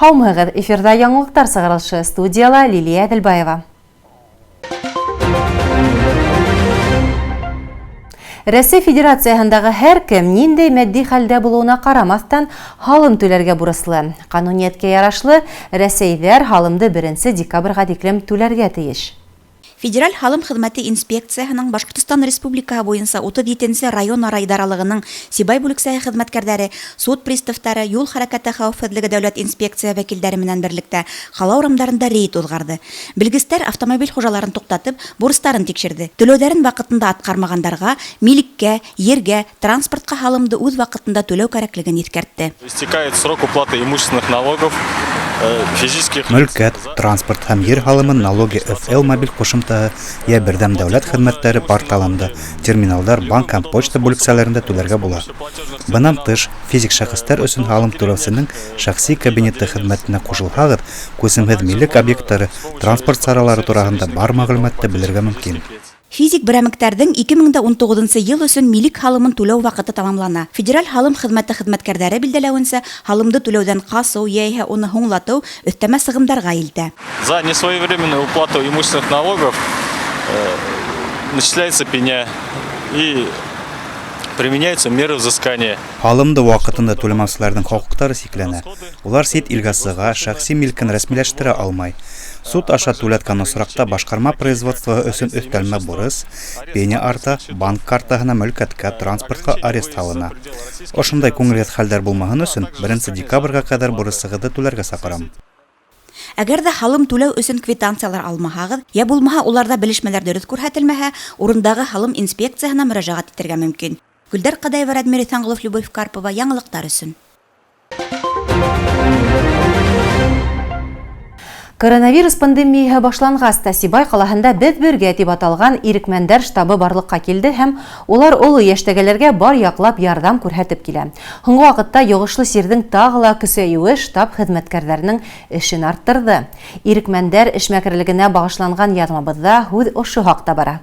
Һаумыгыз, эфирда яңалыктар сыгырылышы, студияла Лилия Әділбаева. Рәсәй Федерацияһындағы һәр кем ниндәй матди хәлдә булуына карамастан һалым түләргә бурыслы. Канунияткә ярашлы Рәсәйдәр һалымды 1 декабрьгә тиклем түләргә тиеш. Федераль һалым хезмәте инспекцияһының Башкортстан Республикаһы буенча 37-нче район идаралыгының Сибай бүлексәһе хезмәткәрләре, суд приставтары, юл хәрәкәте хәвефсезлеге дәүләт инспекция вәкилләре менән берлектә кала урамнарында рейд узгарды. Белгечләр автомобиль хуҗаларын туктатып, бурыстарын тикшерде. Түләүләрен вакытында аткармагандарга, милеккә, ергә, транспортка һалымды үз вакытында түләү кирәклеген искәртте. Истекает срок уплаты имущественных налогов. Мөлкәт, транспорт һәм ер һалымы налоги ФЛ мобиль кушымтаһы я бердәм дәүләт хезмәтләре порталында, терминалдар, банк һәм почта бүлексәләрендә түләргә була. Быннан тыш, физик шәхестәр өчен һалым түләүченең шәхси кабинеты хезмәтенә кушылһагыз, күсемһез милек объектлары, транспорт саралары турында бар мәгълүматты белергә мөмкин. Физик берәмектәрдең 2019 ел өчен милек һалымын түләү вакыты тамамлана. Федераль һалым хезмәте хезмәткәрләре билдәләвенчә, һалымды түләүдән касу яисә уны һуңлату өстәмә сыгымдарга илтә. За несвоевременную уплату имущественных налогов начисляется пеня и применяются меры взыскания. Һалымды вакытында түләмәүчеләрнең хокуклары сикләнә. Улар сит илгә сыга, шәхси милкен рәсмиләштерә алмай. Суд аша түләткән осракта башкарма производствоһы өчен өстәлмә бурыс, пеня арта, банк картаһына, мөлкәткә, транспортка арест һалына. Ошондай күңелгә хәлдәр булмаһын өчен 1 декабрьгә кадәр бурысыгызды түләргә сакырам. Әгәр дә һалым түләү өчен квитанциялар алмаһагыз, я булмаһа уларда белешмәләр дөрес күрһәтелмәһә, урындагы һалым инспекциясына мөрәҗәгать итәргә мөмкин. Гөлдәр Кадаева, Радмир Исәнголов, Любовь Карпова, яңалыктар өчен. Коронавирус пандемияһы башланғас та Сибай ҡалаһында «Беҙ бергә» дип аталған ирекмәндәр штабы барлыҡҡа килде һәм улар оло йәштәгеләргә бар яҡлап ярҙам күрһәтеп килә. Һуңғы ваҡытта йоғошло сирҙең тағы ла көсәйеүе штаб хеҙмәткәрҙәренең эшен арттырҙы. Ирекмәндәр эшмәкәрлегенә бағышланған яҙмабыҙҙа һүҙ ошо хаҡта бара.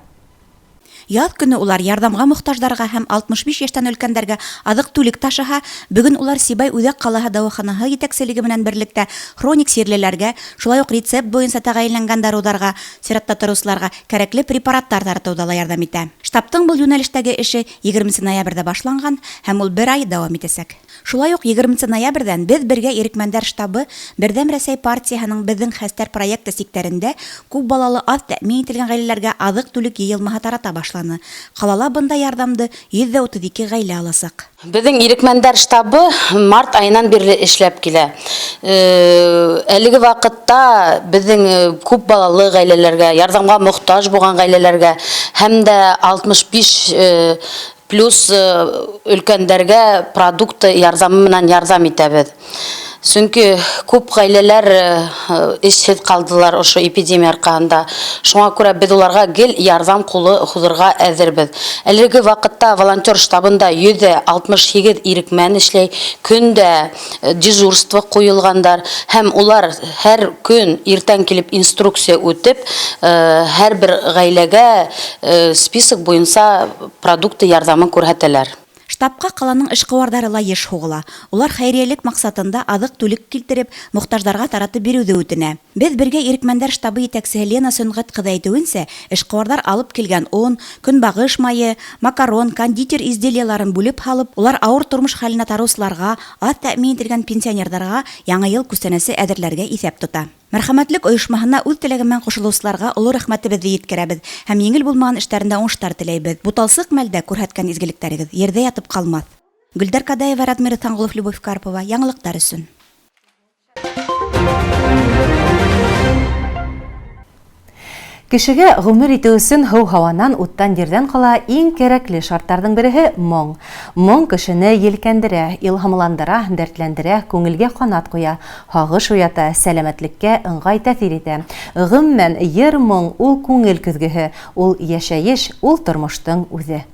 Яҙ көне улар ярҙамға мохтаждарға һәм 65 яштан өлкәндәргә аҙыҡ-түлек ташыһа, бөгөн улар Сибай Үҙәк ҡалаһы дауаханаһы етәкселеге менән берлектә хроник сирлеләргә, шулай уҡ рецепт буйынса тәғәйенләнгән дарыуҙарға, сиратта тороусыларға кәрәкле препараттар таратыуҙа ла ярҙам итә. Штабтың был йүнәлештәге эше 20 ноябрҙә башланған һәм ул 1 ай дауам итәсәк. Шулай уҡ 20 ноябрҙән «Беҙ бергә» ирекмәндәр штабы Берҙәм Рәсәй партияһының «Беҙҙең хәстәр» проекты сиктәрендә күп балалы аҙ тәьмин ителгән ғаиләләргә аҙыҡ-түлек йыйылмаһы тарата башланы. Ҡалала бында ярҙамды 132 ғаилә аласаҡ. Беҙҙең ирекмәндәр штабы март айынан бирле эшләп килә. Әлеге ваҡытта беҙҙең күп балалы ғаиләләргә, ярҙамға мохтаж булған ғаиләләргә һәм дә 65 плюс өлкәндәргә продукты ярҙамы менән ярҙам итәбеҙ. Сөнки күп ғаиләләр эшһеҙ ҡалдылар ошо эпидемия арҡаһында. Шуңа күрә беҙ уларға гел ярҙам ҡулы һуҙырға әҙербеҙ. Әлеге ваҡытта волонтер штабында 168 ирекмән эшләй, көндә дежурство ҡуйылғандар һәм улар һәр көн иртән килеп инструкция үтеп, һәр бер ғаиләгә список буйынса продукты ярҙамы күрһәтәләр. Штабҡа ҡаланың эшҡыуарҙары ла йыш һуғыла. Улар хәйриәлек маҡсатында аҙыҡ-түлек килтереп, мохтаждарға таратып биреүҙе үтенә. «Беҙ бергә» ирекмәндәр штабы етәксеһе Лена Сөнгат ҡыҙы әйтеүенсә, эшҡыуарҙар алып килгән он, көнбағыш майы, макарон, кондитер изделияларын бүлеп һалып, улар ауыр тормош хәленә тарыусыларға, аҙ тәьмин ителгән пенсионерҙарға яңы йыл күстәнәсе әҙерләргә иҫәп тота. Мәрхәмәтлек оешмаһына үҙ теләге менән ҡушылыусыларға оло рәхмәтебеҙҙе еткерәбеҙ һәм еңел булмаған эштәрендә уңыштар теләйбеҙ. Буталсыҡ мәлдә күрһәткән изгелектәрегеҙ ерҙә ятып ҡалмаҫ. Гөлдәр Кадаева, Радмир Исәнголов, Любовь Карпова, яңылыҡтар өсөн. Кешегә ғүмер итеү өсөн һыу-һауанан, уттан, ерҙән ҡала иң кәрәкле шарттарҙың береһе моң. Моң кешене елкәндерә, илһамландыра, дәртләндерә, күңелгә ҡанат ҡуя, һағыш уята, сәләмәтлеккә ыңғай тәьҫир итә. Ғөмүмән, йыр моң ул күңел көҙгөһө, ул йәшәйеш, ул тормоштоң үҙе.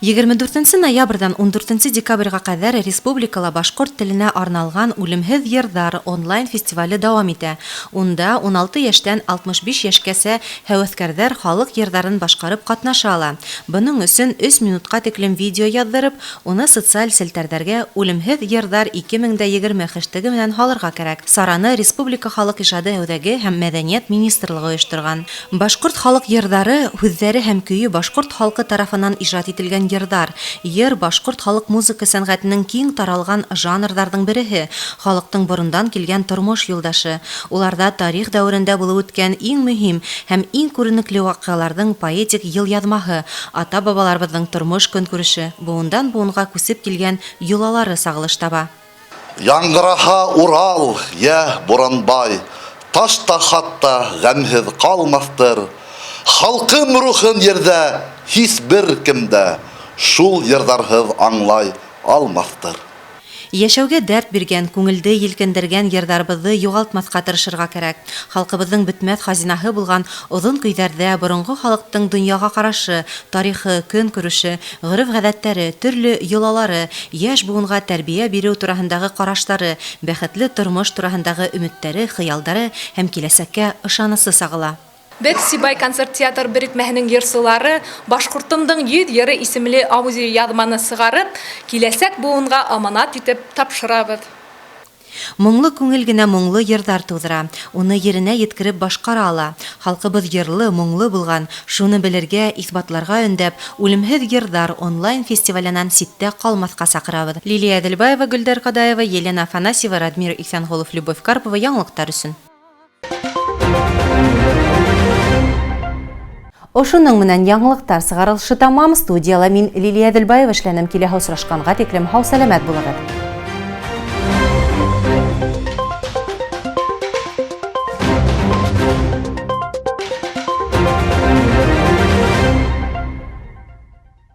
24 ноябрьдан 14 декабрьгә кадәр республикала башкорт теленә арналган «Үлемһеҙ йырҙар» онлайн фестивале дәвам итә. Унда 16 яшьтән 65 яшькәсә һәвәскәрҙәр халык йырҙарын башҡарып ҡатнаша ала. Бының өсөн 3 минутҡа тиклем видео яҙҙырып, уны социаль селтәрҙәргә «Үлемһеҙ йырҙар 2020» хэштеги менән һалырға кәрәк. Сараны Республика халык ижады һәүҙәге һәм мәҙәниәт министрлығы ойошторған. Башҡорт халык йырҙары һүҙҙәре һәм көйө башҡорт халҡы тарафынан ижад ителгән йырҙар. Йыр башҡорт халык музыка сәнғәтенең киң таралған жанрҙарҙың береһе, халыҡтың борондан килгән тормош юлдашы. Уларҙа тарих дәүерендә булып үткән иң мөһим һәм иң күренекле ваҡиғаларҙың поэтик йылъяҙмаһы, ата-бабаларыбыҙҙың тормош көнкүреше, быуындан быуынға күсеп килгән йолалары сағылыш таба. Яңғыраһа Урал, йә Буранбай, ташта хатта ғәмһеҙ ҡалмаҫтыр. Халҡым рухын ерҙә һис бер кемдә шул йырҙарһыҙ аңлай алмаҫтыр. Йәшәүгә дәрт биргән, күңелде елкендергән йырҙарыбыҙҙы юғалтмаҫҡа тырышырға кәрәк. Халҡыбыҙҙың бөтмәҫ хазинаһы булған оҙон көйҙәрҙә боронғо халыҡтың донъяға ҡарашы, тарихы, көнкүреше, ғөрөф-ғәҙәттәре, төрлө йолалары, йәш быуынға тәрбиә биреү тураһындағы ҡараштары, бәхетле тормош тураһындағы өмөттәре, хыялдары һәм киләсәккә ышанысы сағыла. Беҙ Сибай концерт театр берекмәһенең йырсылары «Башҡортомдоң 100 йыры» исемле аудио яҙманы сығарып, киләсәк быуынға аманат итеп тапшырабыҙ. Моңлы күңел генә моңлы йырҙар тыуҙыра, уны еренә еткереп башҡара ала. Халҡыбыҙ йырлы, моңлы булған, шуны белергә, иҫбатларға өндәп, «Үлемһеҙ йырҙар» онлайн фестиваленән ситтә ҡалмаҫҡа саҡырабыҙ. Лилия Әҙелбаева, Гөлдәр Ҡадаева, Елена Афанасьева, Радмир Ихсанғолов, Любовь Карпова, яңылыҡтар өсөн. Ошоның менән яңылыҡтар сығарылышы тамам. Студияла мин Лилия Әҙелбаева эшләнем. Киләһе осрашҡанға тиклем һау сәләмәт булығыҙ.